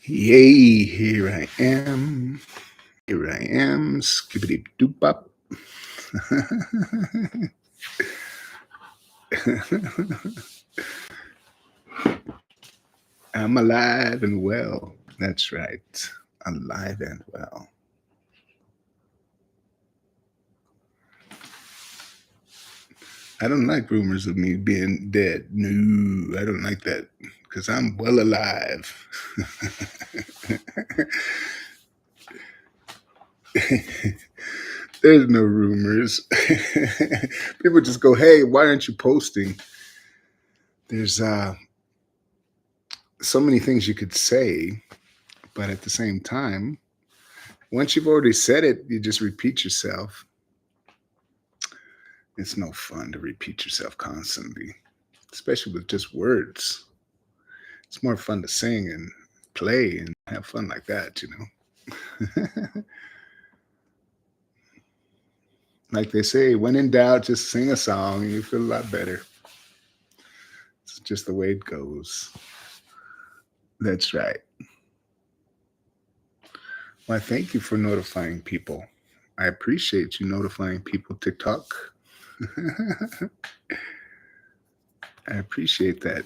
Yay, here I am. Here I am. Skibbity doop bop. I'm alive and well. That's right. Alive and well. I don't like rumors of me being dead. No, I don't like that because I'm well alive. There's no rumors. People just go, hey, why aren't you posting? There's so many things you could say, but at the same time, once you've already said it, you just repeat yourself. It's no fun to repeat yourself constantly, especially with just words. It's more fun to sing and play and have fun like that, you know. Like they say, when in doubt, just sing a song and you feel a lot better. It's just the way it goes. That's right. Well, thank you for notifying people. I appreciate you notifying people, TikTok. I appreciate that.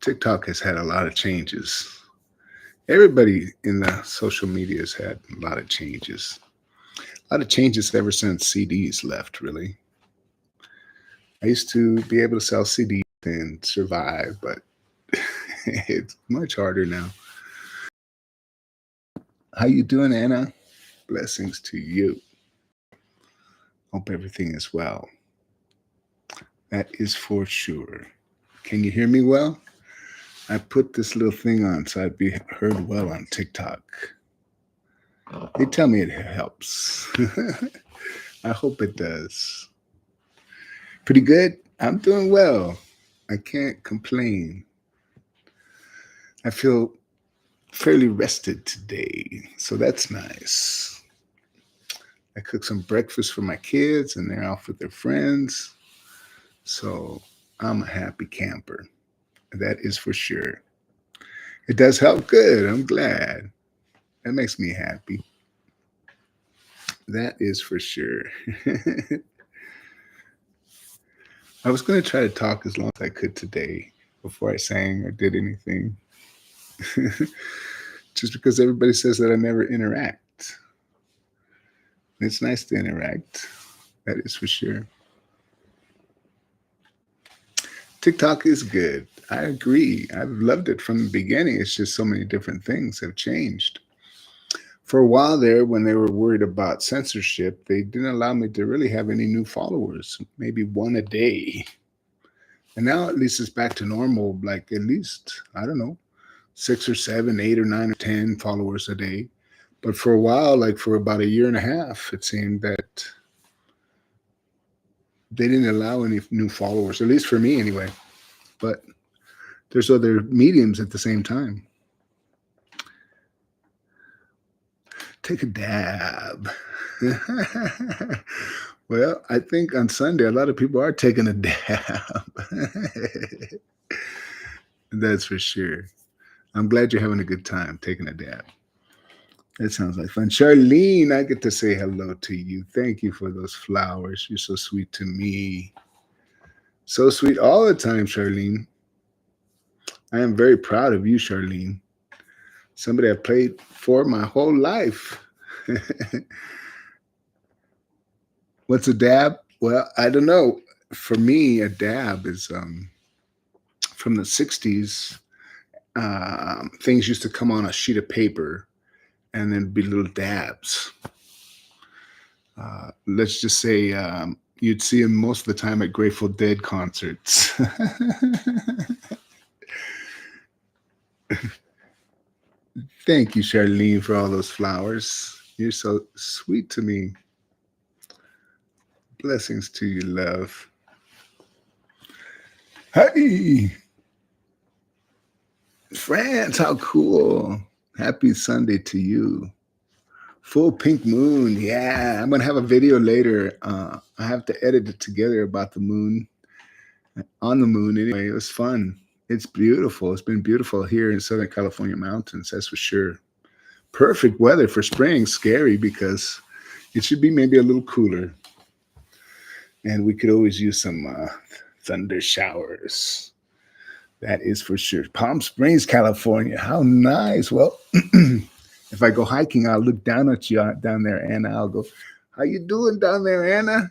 TikTok has had a lot of changes. Everybody in the social media has had a lot of changes. A lot of changes ever since CDs left, really. I used to be able to sell CDs and survive, but it's much harder now. How you doing, Anna? Blessings to you. Hope everything is well. That is for sure. Can you hear me well? I put this little thing on so I'd be heard well on TikTok. They tell me it helps. I hope it does. Pretty good. I'm doing well. I can't complain. I feel fairly rested today, so that's nice. I cooked some breakfast for my kids and they're off with their friends. So I'm a happy camper. That is for sure. It does help good. I'm glad. That makes me happy. That is for sure. I was going to try to talk as long as I could today before I sang or did anything. Just because everybody says that I never interact. It's nice to interact. That is for sure. TikTok is good. I agree. I've loved it from the beginning. It's just so many different things have changed. For a while there, when they were worried about censorship, they didn't allow me to really have any new followers, maybe one a day. And now at least it's back to normal, like at least, I don't know, 6 or 7, 8 or 9 or 10 followers a day. But for a while, like for about a year and a half, it seemed that they didn't allow any new followers, at least for me anyway. But there's other mediums at the same time. Take a dab. Well, I think on Sunday, a lot of people are taking a dab. That's for sure. I'm glad you're having a good time taking a dab. That sounds like fun. Charlene, I get to say hello to you. Thank you for those flowers. You're so sweet to me. So sweet all the time, Charlene. I am very proud of you, Charlene. Somebody I've played for my whole life. What's a dab? Well, I don't know. For me, a dab is from the 60s. Things used to come on a sheet of paper and then be little dabs. Let's just say you'd see them most of the time at Grateful Dead concerts. Thank you, Charlene, for all those flowers. You're so sweet to me. Blessings to you, love. Hey, France, how cool. Happy Sunday to you. Full pink moon. Yeah, I'm going to have a video later. I have to edit it together about the moon. On the moon, anyway. It was fun. It's beautiful. It's been beautiful here in Southern California mountains, that's for sure. Perfect weather for spring. Scary because it should be maybe a little cooler, and we could always use some thunder showers. That is for sure. Palm Springs, California. How nice. Well, if I go hiking, I'll look down at you down there, Anna. I'll go, "How you doing down there, Anna?"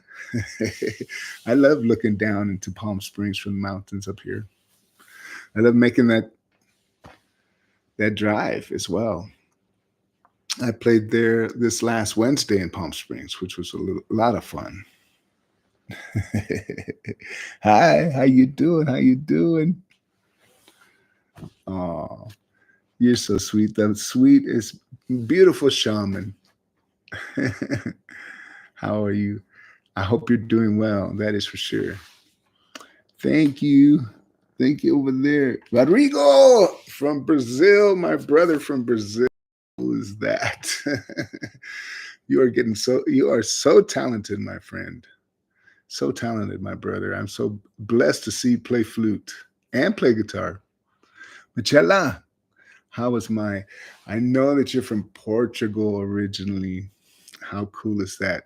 I love looking down into Palm Springs from the mountains up here. I love making that drive as well. I played there this last Wednesday in Palm Springs, which was a lot of fun. Hi, how you doing? How you doing? Oh, you're so sweet. The sweet is beautiful shaman. How are you? I hope you're doing well. That is for sure. Thank you. Thank you over there. Rodrigo from Brazil, my brother from Brazil. Who is that? You are so talented, my friend. So talented, my brother. I'm so blessed to see you play flute and play guitar. Michela, how was my? I know that you're from Portugal originally. How cool is that?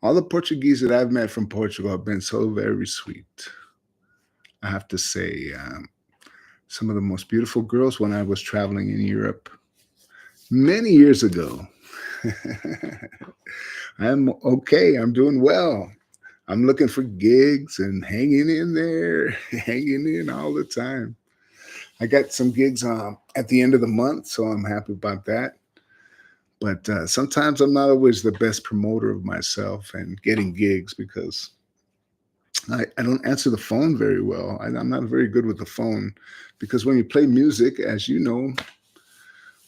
All the Portuguese that I've met from Portugal have been so very sweet. I have to say, some of the most beautiful girls when I was traveling in Europe many years ago. I'm okay. I'm doing well. I'm looking for gigs and hanging in there, hanging in all the time. I got some gigs at the end of the month, so I'm happy about that. But sometimes I'm not always the best promoter of myself and getting gigs because I don't answer the phone very well. I'm not very good with the phone because when you play music, as you know,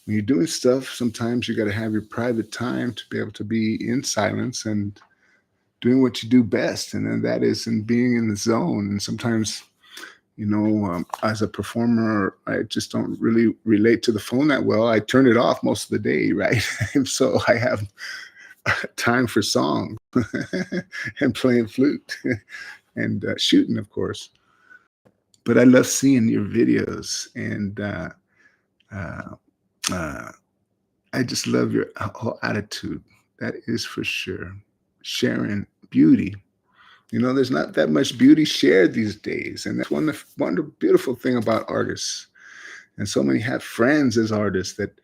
when you're doing stuff, sometimes you got to have your private time to be able to be in silence and doing what you do best. And then that is in being in the zone. And sometimes, as a performer, I just don't really relate to the phone that well. I turn it off most of the day, right? So I have time for song and playing flute and shooting, of course. But I love seeing your videos, and uh, uh, I just love your whole attitude. That is for sure. Sharing beauty. There's not that much beauty shared these days, and that's one beautiful thing about artists. And so many have friends as artists that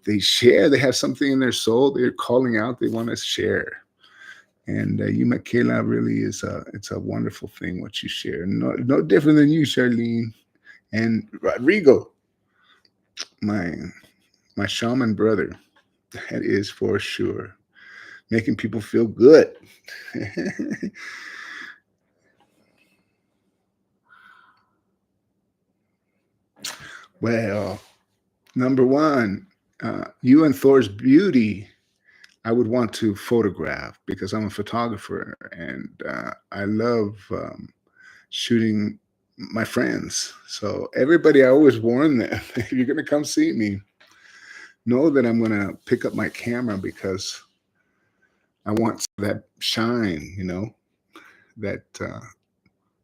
they share. They have something in their soul they're calling out. They want to share. And you, Michaela, really it's a wonderful thing what you share. No different than you, Charlene and Rodrigo, my my shaman brother. That is for sure. Making people feel good. Well, number one, you and Thor's beauty, I would want to photograph because I'm a photographer and I love shooting my friends. So everybody, I always warn them, if you're going to come see me, know that I'm going to pick up my camera because I want that shine, that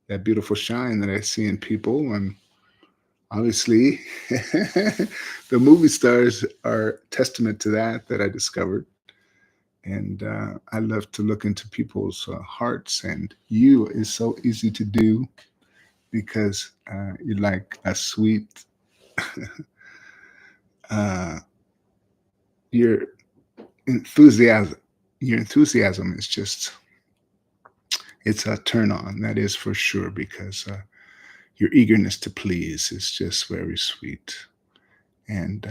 that beautiful shine that I see in people. And obviously, the movie stars are testament to that I discovered. And I love to look into people's hearts, and you is so easy to do because you're like a sweet, uh, your enthusiasm. Your enthusiasm is just, it's a turn on. That is for sure because your eagerness to please is just very sweet. And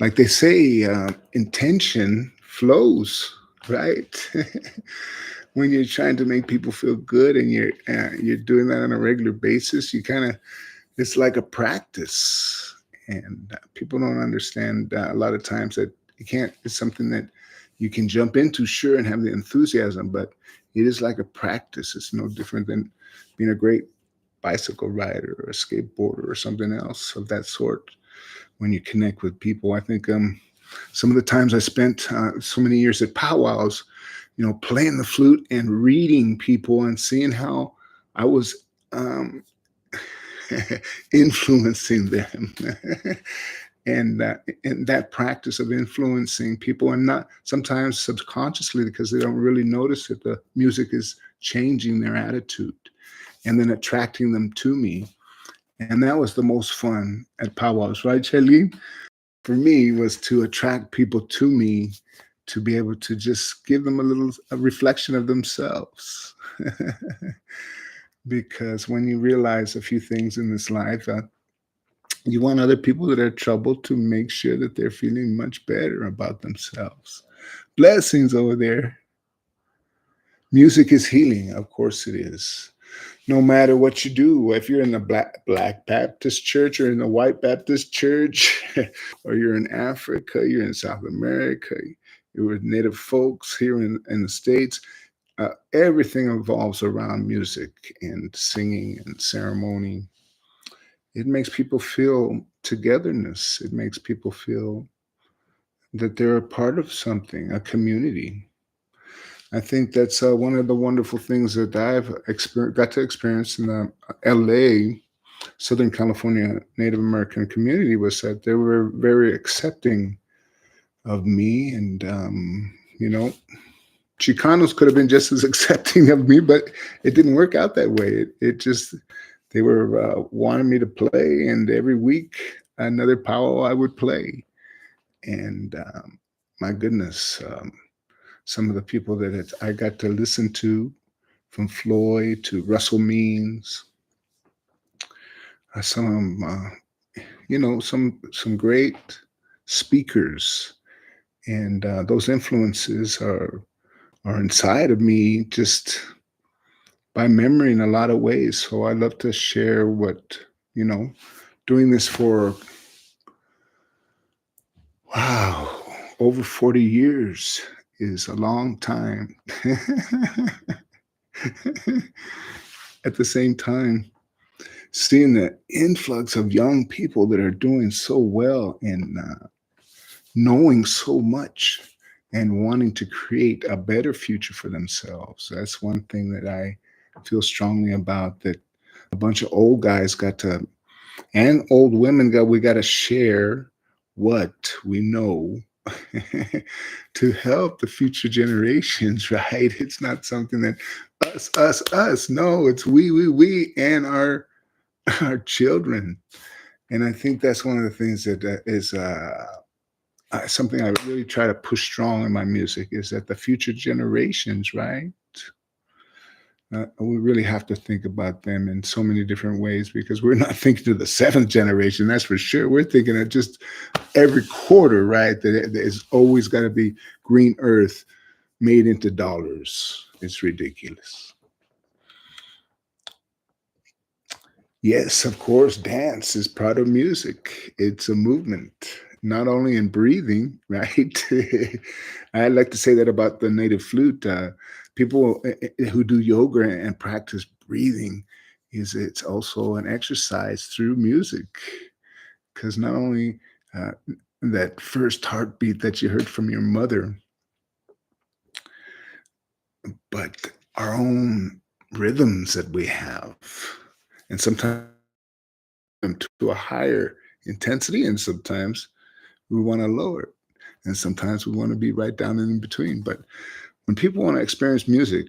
like they say, intention flows, right? When you're trying to make people feel good and you're doing that on a regular basis, you kind of, it's like a practice. And people don't understand a lot of times that you can't. It's something that you can jump into, sure, and have the enthusiasm, but it is like a practice. It's no different than being a great bicycle rider or a skateboarder or something else of that sort. When you connect with people, I think some of the times I spent so many years at powwows, playing the flute and reading people and seeing how I was influencing them. And that practice of influencing people, and not sometimes subconsciously because they don't really notice that the music is changing their attitude and then attracting them to me. And that was the most fun at powwows, right, Charlene? For me, was to attract people to me, to be able to just give them a reflection of themselves. Because when you realize a few things in this life, you want other people that are troubled to make sure that they're feeling much better about themselves. Blessings over there. Music is healing. Of course it is. No matter what you do, if you're in the black Baptist church or in the white Baptist church, or you're in Africa, you're in South America, you're with Native folks here in the States, everything evolves around music and singing and ceremony. It makes people feel togetherness. It makes people feel that they're a part of something, a community. I think that's one of the wonderful things that got to experience in the LA, Southern California Native American community, was that they were very accepting of me. And, Chicanos could have been just as accepting of me, but it didn't work out that way. It just, they were wanting me to play, and every week another powwow I would play. And my goodness, some of the people that I got to listen to, from Floyd to Russell Means, some some great speakers, and those influences are inside of me just by memory in a lot of ways. So I love to share what, you know, doing this for, wow, over 40 years is a long time. At the same time, seeing the influx of young people that are doing so well and knowing so much and wanting to create a better future for themselves. That's one thing that I feel strongly about, that a bunch of old guys got to, and old women we got to share what we know to help the future generations, right? It's not something that us. No, it's we, and our children. And I think that's one of the things that is something I really try to push strong in my music, is that the future generations, right? We really have to think about them in so many different ways, because we're not thinking of the seventh generation, that's for sure. We're thinking of just every quarter, right? That there's always got to be green earth made into dollars. It's ridiculous. Yes, of course, dance is part of music. It's a movement, not only in breathing, right? I like to say that about the native flute. People who do yoga and practice breathing, is it's also an exercise through music, because not only uh, that first heartbeat that you heard from your mother, but our own rhythms that we have, and sometimes to a higher intensity, and sometimes we want to lower it, and sometimes we want to be right down in between. But when people want to experience music,